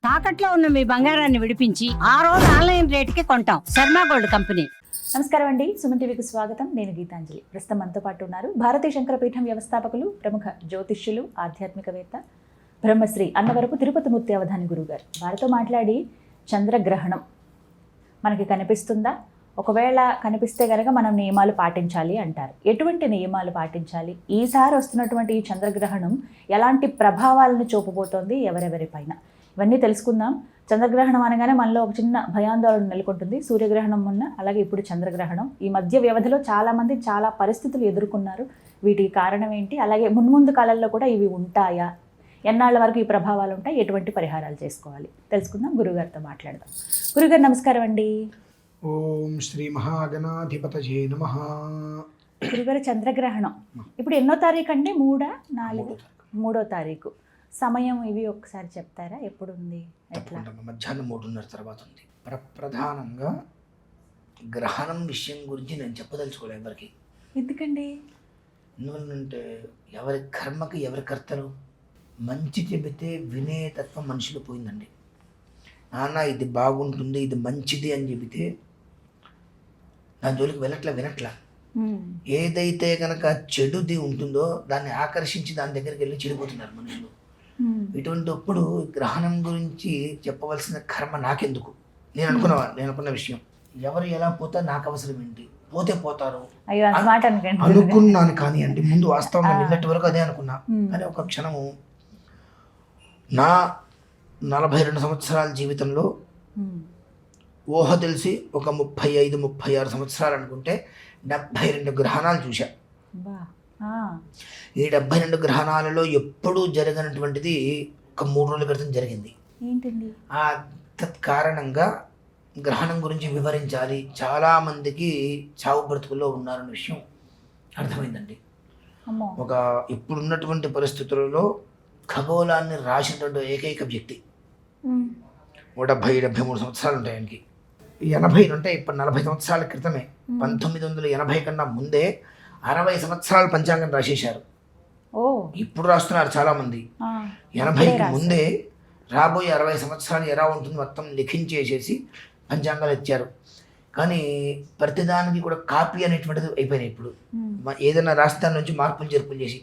తాకట్లో ఉన్న మీ బంగారాన్ని విడిపించి ఆ రోజు ఆన్లైన్ రేటుకి కొంటాం. Sharma gold company. నమస్కారం అండి, సుమన్ టీవీకి స్వాగతం. నేను గీతాంజలి. ప్రస్తుతం మనతో పాటు ఉన్నారు భారతీయ శంకరపీఠం వ్యవస్థాపకులు, ప్రముఖ జ్యోతిష్యులు, ఆధ్యాత్మికవేత్త బ్రహ్మశ్రీ అన్నవరపు తిరుపతి మూర్తి అవధాని గురువు గారు. వారితో మాట్లాడి చంద్రగ్రహణం మనకి కనిపిస్తుందా, ఒకవేళ కనిపిస్తే కనుక మనం నియమాలు పాటించాలి అంటారు. ఎటువంటి నియమాలు పాటించాలి, ఈసారి వస్తున్నటువంటి ఈ చంద్రగ్రహణం ఎలాంటి ప్రభావాలను చూపబోతోంది ఎవరెవరిపైన, ఇవన్నీ తెలుసుకుందాం. చంద్రగ్రహణం అనగానే మనలో ఒక చిన్న భయాందోళన నెలకొంటుంది. సూర్యగ్రహణం మొన్న, అలాగే ఇప్పుడు చంద్రగ్రహణం. ఈ మధ్య వ్యవధిలో చాలామంది చాలా పరిస్థితులు ఎదుర్కొన్నారు. వీటికి కారణం ఏంటి, అలాగే మున్ముందు కాలంలో కూడా ఇవి ఉంటాయా, ఎన్నాళ్ళ వరకు ఈ ప్రభావాలు ఉంటాయి, ఎటువంటి పరిహారాలు చేసుకోవాలి తెలుసుకుందాం. గురుగారితో మాట్లాడదాం. గురుగారు నమస్కారం అండి. ఓం శ్రీ మహాగణాధిపతయే నమః. గురుగారు, చంద్రగ్రహణం ఇప్పుడు ఎన్నో తారీఖు అండి? 3వ తారీఖు. సమయం ఇవి ఒకసారి చెప్తారా, ఎప్పుడు ఉంది, ఎట్లా? మధ్యాహ్నం 3:30 తర్వాత ఉంది. ప్రధానంగా గ్రహణం విషయం గురించి నేను చెప్పదలుచుకోలేదు ఎవరికి. ఎందుకండి? ఎందుకంటే ఎవరి కర్మకి ఎవరి కర్తలు. మంచి చెబితే వినే తత్వం మనుషులు పోయిందండి. నాన్న ఇది బాగుంటుంది, ఇది మంచిది అని చెబితే దాని జోలికి వినట్లా. ఏదైతే కనుక చెడుది ఉంటుందో దాన్ని ఆకర్షించి దాని దగ్గరికి వెళ్ళి చెడిపోతున్నారు మనుషులు. ఇటువంటిప్పుడు గ్రహణం గురించి చెప్పవలసిన కర్మ నాకెందుకు? నేను అనుకున్న విషయం. ఎవరు ఎలా పోతారు నాకు అవసరం ఏంటి, పోతే పోతారు అనుకున్నాను. కానీ అండి ముందు వాస్తవంగా నిన్నటి వరకు అదే అనుకున్నా. కానీ ఒక క్షణము నా 42 సంవత్సరాల జీవితంలో ఊహ తెలిసి ఒక 35-36 సంవత్సరాలు అనుకుంటే 72 గ్రహణాలు చూశా. ఈ 72 గ్రహణాలలో ఎప్పుడూ జరగనటువంటిది ఒక 3 రోజుల క్రితం జరిగింది. ఆ తత్కారణంగా గ్రహణం గురించి వివరించాలి, చాలామందికి చావు బ్రతుకుల్లో ఉన్నారన్న విషయం అర్థమైందండి. ఒక ఇప్పుడున్నటువంటి పరిస్థితులలో ఖగోళాన్ని రాసినటువంటి ఏకైక వ్యక్తి 70-73 సంవత్సరాలు ఉంటాయి ఆయనకి. 80 ఉంటాయి. ఇప్పుడు 40 సంవత్సరాల క్రితమే 1980 కన్నా ముందే 60 సంవత్సరాలు పంచాంగం రాసేశారు. ఇప్పుడు రాస్తున్నారు చాలామంది. 80కి ముందే రాబోయే 60 సంవత్సరాలు ఎలా ఉంటుంది మొత్తం లిఖించేసేసి పంచాంగాలు ఇచ్చారు. కానీ ప్రతిదానికి కూడా కాపీ అనేటువంటిది అయిపోయినాయి. ఇప్పుడు ఏదైనా రాష్ట్రాల నుంచి మార్పులు చేర్పులు చేసి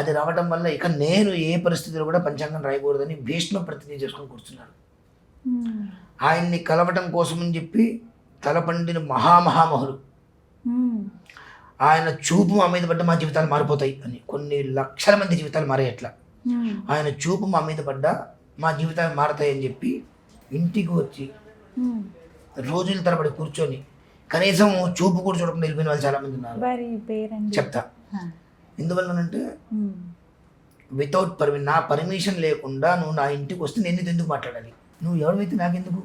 అది రావడం వల్ల ఇక నేను ఏ పరిస్థితుల్లో కూడా పంచాంగం రాయకూడదని భీష్మ ప్రతిజ్ఞ చేసుకొని కూర్చున్నాడు. ఆయన్ని కలవటం కోసమని చెప్పి తలపండిన మహామహులు ఆయన చూపు మా మీద పడ్డ మా జీవితాలు మారిపోతాయి అని, కొన్ని లక్షల మంది జీవితాలు మారే అట్లా ఆయన చూపు మా మీద పడ్డ మా జీవితాలు మారతాయి అని చెప్పి ఇంటికి వచ్చి రోజుల తరబడి కూర్చొని కనీసం చూపు కూడా చూడకుండా వెళ్ళిపోయిన వాళ్ళు చాలా మంది ఉన్నారు. చెప్తా ఎందువల్లనంటే వితౌట్ నా పర్మిషన్ లేకుండా నువ్వు నా ఇంటికి వస్తే నేను ఎందుకు మాట్లాడాలి? నువ్వు ఎవరివైతే నాకెందుకు?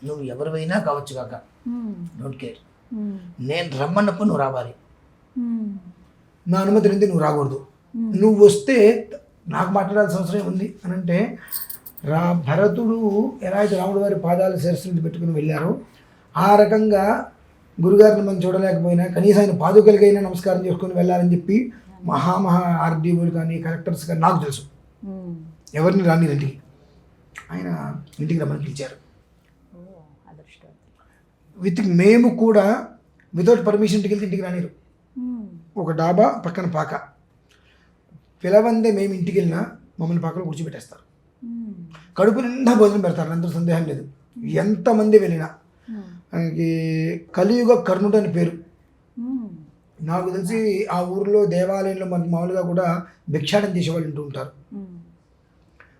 నువ్వు ఎవరివైనా కావచ్చు కాక, డోంట్ కేర్. నేను రమ్మన్నప్పుడు నువ్వు రావాలి, నా అనుమతి నుండి నువ్వు రాకూడదు. నువ్వు వస్తే నాకు మాట్లాడాల్సిన అవసరం ఉంది అని అంటే భరతుడు ఎలా అయితే రాముడు వారి పాదాల శిరస్సుని పెట్టుకుని వెళ్ళారో ఆ రకంగా గురుగారిని మనం చూడలేకపోయినా కనీసం ఆయన పాదుకలకైనా నమస్కారం చేసుకుని వెళ్ళాలని చెప్పి ఆర్డీఓలు కానీ కలెక్టర్స్ కానీ నాకు తెలుసు ఎవరిని రాని ఇంటికి ఆయన ఇంటికి రమ్మని పిలిచారు. మేము కూడా వితౌట్ పర్మిషన్ ఇంటికి వెళ్తే ఇంటికి రానిరు. ఒక డాబా పక్కన పాక పిలవందే మేము ఇంటికి వెళ్ళినా మమ్మల్ని పాకలో కూర్చోబెట్టేస్తారు. కడుపు నిండా భోజనం పెడతారు, అంత సందేహం లేదు. ఎంతమంది వెళ్ళినా ఆయనకి కలియుగ కర్ణుడు అని పేరు. నాకు తెలిసి ఆ ఊరిలో దేవాలయంలో మనకు మామూలుగా కూడా భిక్షాటం చేసేవాళ్ళు ఉంటూ ఉంటారు.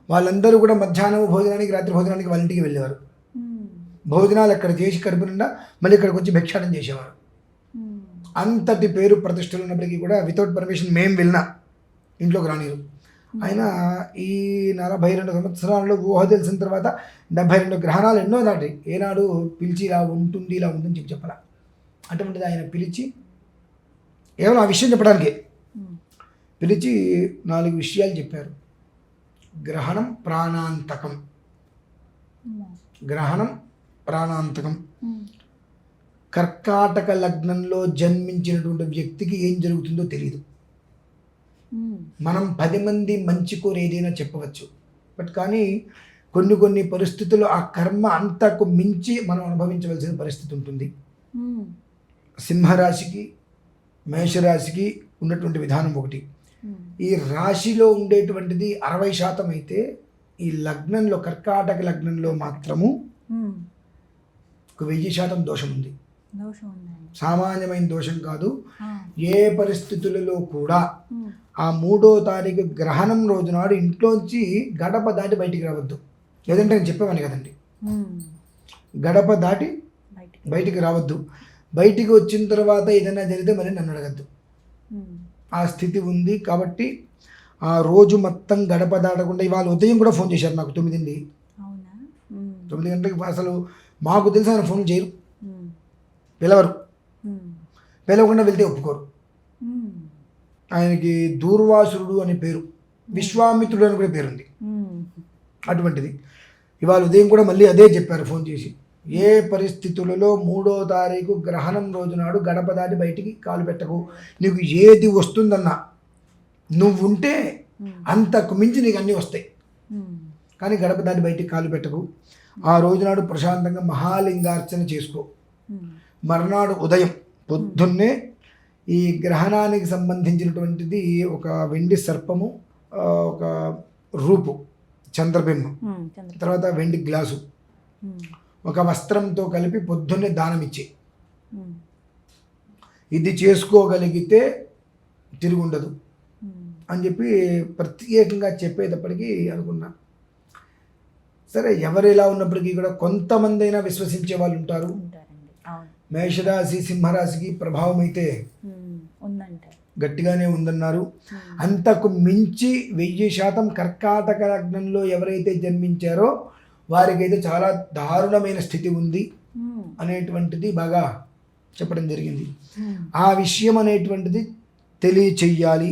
వాళ్ళందరూ కూడా మధ్యాహ్నం భోజనానికి రాత్రి భోజనానికి వాళ్ళ ఇంటికి వెళ్ళేవారు. భోజనాలు అక్కడ చేసి కడుపు నిండా మళ్ళీ ఇక్కడికి వచ్చి భిక్షాటం చేసేవారు. అంతటి పేరు ప్రతిష్టలు ఉన్నప్పటికీ కూడా వితౌట్ పర్మిషన్ మేము వెళ్ళినా ఇంట్లోకి రానిరు. ఆయన ఈ 42 సంవత్సరాల్లో ఊహ తెలిసిన తర్వాత 72 గ్రహణాలు ఎన్నో దాటి ఏనాడు పిలిచి ఇలా ఉంటుందని చెప్పి చెప్పాల. అటువంటిది ఆయన పిలిచి కేవలం ఆ విషయం చెప్పడానికి పిలిచి 4 విషయాలు చెప్పారు. గ్రహణం ప్రాణాంతకం. కర్కాటక లగ్నంలో జన్మించినటువంటి వ్యక్తికి ఏం జరుగుతుందో తెలియదు. మనం 10 మంది మంచి కోరు ఏదైనా చెప్పవచ్చు, బట్ కానీ కొన్ని కొన్ని పరిస్థితుల్లో ఆ కర్మ అంతకు మించి మనం అనుభవించవలసిన పరిస్థితి ఉంటుంది. సింహరాశికి మేషరాశికి ఉన్నటువంటి విధానం ఒకటి. ఈ రాశిలో ఉండేటువంటిది 60% అయితే ఈ లగ్నంలో కర్కాటక లగ్నంలో మాత్రము ఒక 1000% దోషం ఉంది. సామాన్యమైన దోషం కాదు. ఏ పరిస్థితులలో కూడా ఆ 3వ తారీఖు గ్రహణం రోజు నాడు ఇంట్లోంచి గడప దాటి బయటికి రావద్దు. లేదంటే నేను చెప్పేవాడిని కదండి, గడప దాటి బయటికి రావద్దు. బయటికి వచ్చిన తర్వాత ఏదైనా జరిగితే మరి నన్ను అడగద్దు. ఆ స్థితి ఉంది కాబట్టి ఆ రోజు మొత్తం గడప దాటకుండా, ఇవాళ ఉదయం కూడా ఫోన్ చేశారు నాకు 9 గంటలకి. అసలు మాకు తెలిసి ఆయన ఫోన్ చేయరు, పిలవరు, పిలవకుండా వెళ్తే ఒప్పుకోరు. ఆయనకి దూర్వాసురుడు అనే పేరు, విశ్వామిత్రుడు అని కూడా పేరుంది. అటువంటిది ఇవాళ ఉదయం కూడా మళ్ళీ అదే చెప్పారు ఫోన్ చేసి, ఏ పరిస్థితులలో 3వ తారీఖు గ్రహణం రోజు నాడు గడప దాటి బయటికి కాలు పెట్టకు. నీకు ఏది వస్తుందన్నా నువ్వు ఉంటే అంతకు మించి నీకు అన్నీ వస్తాయి, కానీ గడప దాటి బయటికి కాలు పెట్టకు. ఆ రోజునాడు ప్రశాంతంగా మహాలింగార్చన చేసుకో. మర్నాడు ఉదయం పొద్దున్నే ఈ గ్రహణానికి సంబంధించినటువంటిది ఒక వెండి సర్పము, ఒక రూపు చంద్రబింబం, తర్వాత వెండి గ్లాసు, ఒక వస్త్రంతో కలిపి పొద్దున్నే దానం ఇచ్చి, ఇది చేసుకోగలిగితే తిరిగి ఉండదు అని చెప్పి ప్రత్యేకంగా చెప్పేటప్పటికీ అనుకున్నా. సరే, ఎవరు ఎలా ఉన్నప్పటికీ కూడా కొంతమంది అయినా విశ్వసించే వాళ్ళు ఉంటారు. మేషరాశి సింహరాశికి ప్రభావం అయితే గట్టిగానే ఉందన్నారు. అంతకు మించి 1000% కర్కాటక లగ్నంలో ఎవరైతే జన్మించారో వారికైతే చాలా దారుణమైన స్థితి ఉంది అనేటువంటిది బాగా చెప్పడం జరిగింది. ఆ విషయం అనేటువంటిది తెలియచెయ్యాలి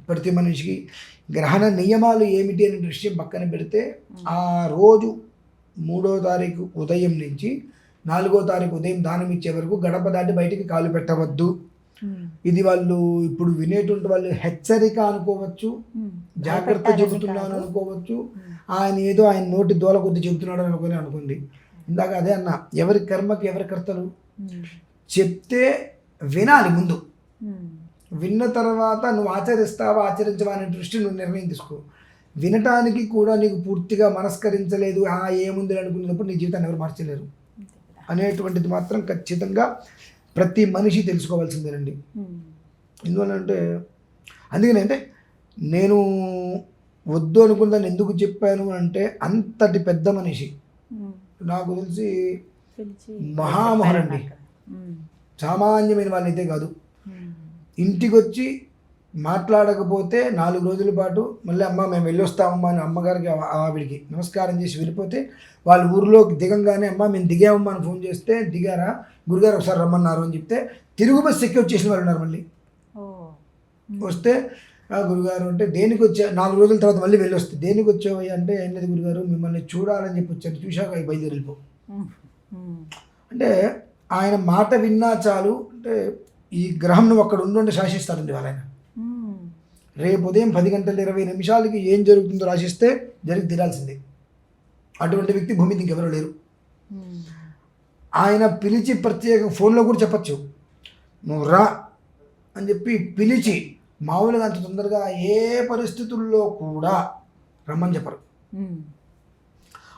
ప్రతి మనిషికి. గ్రహణ నియమాలు ఏమిటి అనే విషయం పక్కన పెడితే, ఆ రోజు 3వ తారీఖు ఉదయం నుంచి 4వ తారీఖు ఉదయం దానం ఇచ్చే వరకు గడప దాటి బయటికి కాలు పెట్టవద్దు. ఇది వాళ్ళు ఇప్పుడు వినేటువంటి వాళ్ళు హెచ్చరిక అనుకోవచ్చు, జాగ్రత్త చెబుతున్నాను అనుకోవచ్చు, ఆయన ఏదో ఆయన నోటి దోల కొద్ది చెబుతున్నాడు అనుకోండి. ఇందాక అదే అన్న, ఎవరి కర్మకి ఎవరి కర్తలు. చెప్తే వినాలి ముందు, విన్న తర్వాత నువ్వు ఆచరిస్తావా ఆచరించవా అనే దృష్టి నువ్వు నిర్ణయం తీసుకో. వినటానికి కూడా నీకు పూర్తిగా మనస్కరించలేదు, ఏముంది అనుకున్నప్పుడు నీ జీవితాన్ని ఎవరు మార్చలేరు అనేటువంటిది మాత్రం ఖచ్చితంగా ప్రతి మనిషి తెలుసుకోవాల్సిందేనండి. ఎందువల్లంటే అందుకనంటే నేను వద్దు అనుకున్నాను ఎందుకు చెప్పాను అంటే, అంతటి పెద్ద మనిషి నాకు తెలిసి మహామహుడండి, సామాన్యమైన వాళ్ళైతే కాదు. ఇంటికి వచ్చి మాట్లాడకపోతే 4 రోజుల పాటు మళ్ళీ అమ్మ మేము వెళ్ళొస్తామమ్మా అని అమ్మగారికి ఆవిడికి నమస్కారం చేసి వెళ్ళిపోతే, వాళ్ళ ఊరిలోకి దిగంగానే అమ్మ మేము దిగామమ్మా అని ఫోన్ చేస్తే, దిగారా గురుగారు ఒకసారి రమ్మన్నారు అని చెప్తే తిరుగు బస్సు ఎక్కి వచ్చేసిన వాళ్ళు ఉన్నారు. మళ్ళీ వస్తే గురుగారు అంటే దేనికి వచ్చా, 4 రోజుల తర్వాత మళ్ళీ వెళ్ళి వస్తే దేనికి వచ్చావు అంటే, ఏంటది గురుగారు మిమ్మల్ని చూడాలని చెప్పి వచ్చాను, చూశాక బయలుదేరి వెళ్ళిపో అంటే. ఆయన మాట విన్నా చాలు అంటే ఈ గ్రహం నువ్వు అక్కడ ఉండి శాసిస్తాడండి వాళ్ళ ఆయన. రేపు ఉదయం 10:20 ఏం జరుగుతుందో రాసిస్తే జరిగి తీరాల్సిందే. అటువంటి వ్యక్తి భూమి ఇంకెవరూ లేరు. ఆయన పిలిచి ప్రత్యేక ఫోన్లో కూడా చెప్పచ్చు, నువ్వు రా అని చెప్పి పిలిచి, మామూలుగా అంత తొందరగా ఏ పరిస్థితుల్లో కూడా రమ్మని చెప్పరు.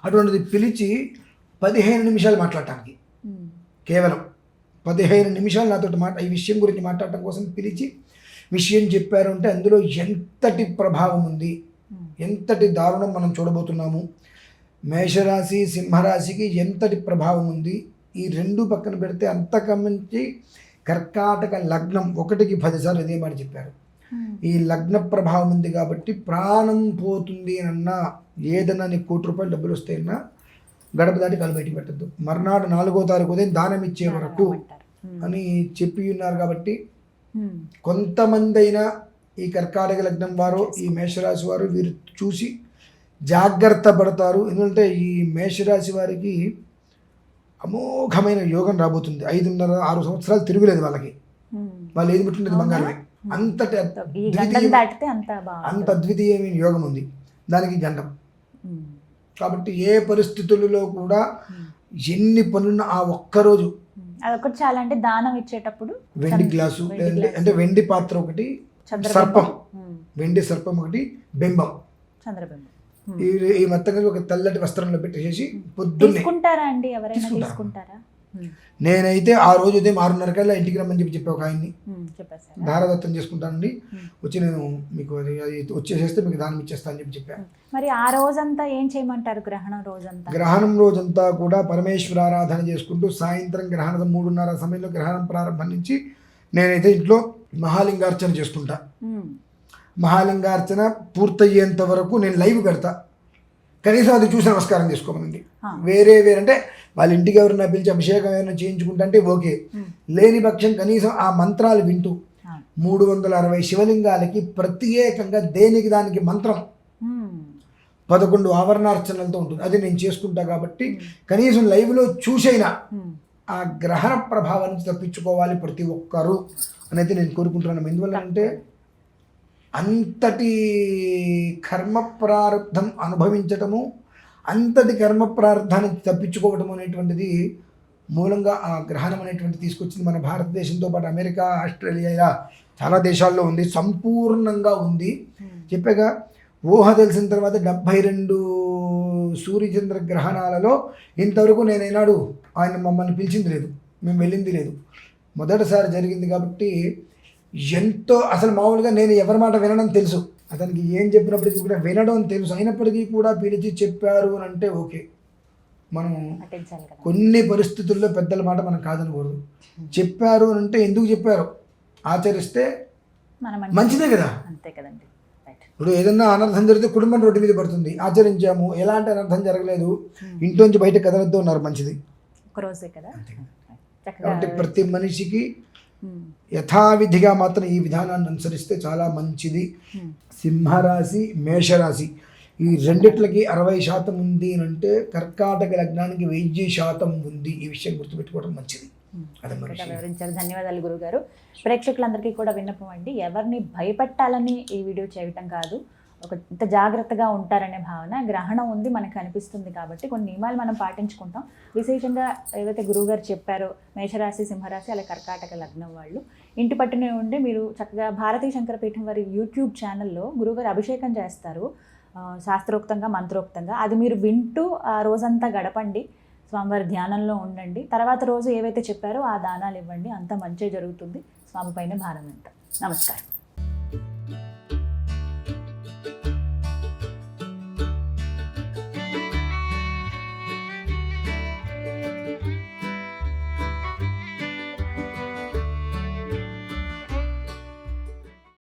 అటువంటిది పిలిచి 15 నిమిషాలు మాట్లాడటానికి, కేవలం 15 నిమిషాలు నాతో ఈ విషయం గురించి మాట్లాడటం కోసం పిలిచి విషయం చెప్పారు అంటే అందులో ఎంతటి ప్రభావం ఉంది, ఎంతటి దారుణం మనం చూడబోతున్నాము. మేషరాశి సింహరాశికి ఎంతటి ప్రభావం ఉంది, ఈ 2 పక్కన పెడితే అంతకమించి కర్కాటక లగ్నం 1కి 10 సార్లు ఇదే మాట చెప్పారు. ఈ లగ్న ప్రభావం ఉంది కాబట్టి ప్రాణం పోతుంది అన్నా, ఏదన్నా నీకు ₹1,00,000 డబ్బులు వస్తాయన్నా గడప దాటి కాలు బయటికి పెట్టద్దు. మర్నాడు 4వ తారీఖు ఉదయం దానం ఇచ్చే వరకు అని చెప్పి ఉన్నారు. కాబట్టి కొంతమంది అయినా ఈ కర్కాటక లగ్నం వారు, ఈ మేషరాశి వారు వీరు చూసి జాగ్రత్త పడతారు. ఎందుకంటే ఈ మేషరాశి వారికి అమోఘమైన యోగం రాబోతుంది. 5.5-6 సంవత్సరాలు తిరుగులేదు వాళ్ళకి. వాళ్ళు ఏది ముట్టినది బంగారమే. అంతటి అంత అద్వితీయమైన యోగం ఉంది. దానికి గండం కాబట్టి ఏ పరిస్థితులలో కూడా ఎన్ని పనులున్నా ఆ ఒక్కరోజు అదొకటి చాలా, అంటే దానం ఇచ్చేటప్పుడు వెండి గ్లాసు అంటే వెండి పాత్ర ఒకటి, సర్పం, వెండి సర్పం ఒకటి, బింబం, చంద్రబింబం ఈ మొత్తంగా ఒక తెల్లటి వస్త్రంలో పెట్టేసి పొద్దున్నే తీసుకుంటారా అండి? ఎవరైనా తీసుకుంటారా? నేనైతే ఆ రోజు ఉదయం 6:30 కల్లా ఇంటికి రమ్మని చెప్పి ఒక ఆయన్ని చెప్పేసారు. దారదత్తం చేసుకుంటానండి, వచ్చి నేను మీకు అది వచ్చేసేస్తే మీకు దానం ఇచ్చేస్తా అని చెప్పాను. మరి ఆ రోజంతా ఏం చేయమంటారు? గ్రహణం రోజంతా, గ్రహణం రోజంతా కూడా పరమేశ్వర ఆరాధన చేసుకుంటూ సాయంత్రం గ్రహణం 3:30 సమయంలో గ్రహణం ప్రారంభం నుంచి నేనైతే ఇంట్లో మహాలింగార్చన చేసుకుంటా. మహాలింగార్చన పూర్తయ్యేంత వరకు నేను లైవ్ పెడతా, కనీసం అది చూసి నమస్కారం చేసుకోమనండి. వేరే అంటే వాళ్ళ ఇంటికి ఎవరైనా పిలిచి అభిషేకం ఏమైనా చేయించుకుంటా అంటే ఓకే, లేని పక్షం కనీసం ఆ మంత్రాలు వింటూ 360 శివలింగాలకి ప్రత్యేకంగా దేనికి దానికి మంత్రం 11 ఆవరణార్చనలతో ఉంటుంది, అది నేను చేసుకుంటా. కాబట్టి కనీసం లైవ్లో చూసైనా ఆ గ్రహణ ప్రభావం నుంచి తప్పించుకోవాలి ప్రతి ఒక్కరూ అనేది నేను కోరుకుంటున్నాను. ఎందువల్ల అంటే అంతటి కర్మ ప్రారంధం అనుభవించటము, అంతటి కర్మ ప్రారంధాన్ని తప్పించుకోవటం అనేటువంటిది మూలంగా ఆ గ్రహణం అనేటువంటి తీసుకొచ్చింది. మన భారతదేశంతో పాటు అమెరికా, ఆస్ట్రేలియా ఇలా చాలా దేశాల్లో ఉంది, సంపూర్ణంగా ఉంది. చెప్పాక ఊహ తెలిసిన తర్వాత 72 సూర్యచంద్ర గ్రహణాలలో ఇంతవరకు నేనేనాడు ఆయన మమ్మల్ని పిలిచింది లేదు, మేము వెళ్ళింది లేదు, మొదటిసారి జరిగింది. కాబట్టి ఎంతో అసలు మామూలుగా నేను ఎవరి మాట వినడం తెలుసు, అతనికి ఏం చెప్పినప్పటికీ కూడా వినడం తెలుసు, అయినప్పటికీ కూడా పిలిచి చెప్పారు అని అంటే ఓకే. మనం కొన్ని పరిస్థితుల్లో పెద్దల మాట మనం కాదనకూడదు. చెప్పారు అని అంటే ఎందుకు చెప్పారు, ఆచరిస్తే మంచిదే కదా. అంతే కదండి. ఇప్పుడు ఏదన్నా అనర్థం జరిగితే కుటుంబం రోడ్డు మీద పడుతుంది, ఆచరించాము, ఎలాంటి అనర్థం జరగలేదు, ఇంట్లోంచి బయట కదలద్దు ఉన్నారు, మంచిది. కాబట్టి ప్రతి మనిషికి యథావిధిగా మాత్రం ఈ విధానాన్ని అనుసరిస్తే చాలా మంచిది. సింహరాశి, మేషరాశి ఈ రెండిట్లకి 60% ఉంది అంటే కర్కాటక లగ్నానికి 100% ఉంది. ఈ విషయం గుర్తుపెట్టుకోవడం మంచిది. వివరించారు, ధన్యవాదాలు గురుగారు. ప్రేక్షకులందరికీ కూడా విన్నపం అండి, ఎవరిని భయపెట్టాలని ఈ వీడియో చేయటం కాదు, ఒక ఇంత జాగ్రత్తగా ఉంటారనే భావన. గ్రహణం ఉంది మనకు అనిపిస్తుంది కాబట్టి కొన్ని నియమాలు మనం పాటించుకుంటాం. విశేషంగా ఏవైతే గురువుగారు చెప్పారో మేషరాశి, సింహరాశి, అలాగే కర్కాటక లగ్నం వాళ్ళు ఇంటి పట్టునే ఉండి మీరు చక్కగా భారతీయ శంకరపీఠం వారి యూట్యూబ్ ఛానల్లో గురువుగారు అభిషేకం చేస్తారు, శాస్త్రోక్తంగా, మంత్రోక్తంగా. అది మీరు వింటూ ఆ రోజంతా గడపండి, స్వామివారి ధ్యానంలో ఉండండి. తర్వాత రోజు ఏవైతే చెప్పారో ఆ దానాలు ఇవ్వండి, అంత మంచి జరుగుతుంది. స్వామి పైన భారం ఎంత. నమస్కారం.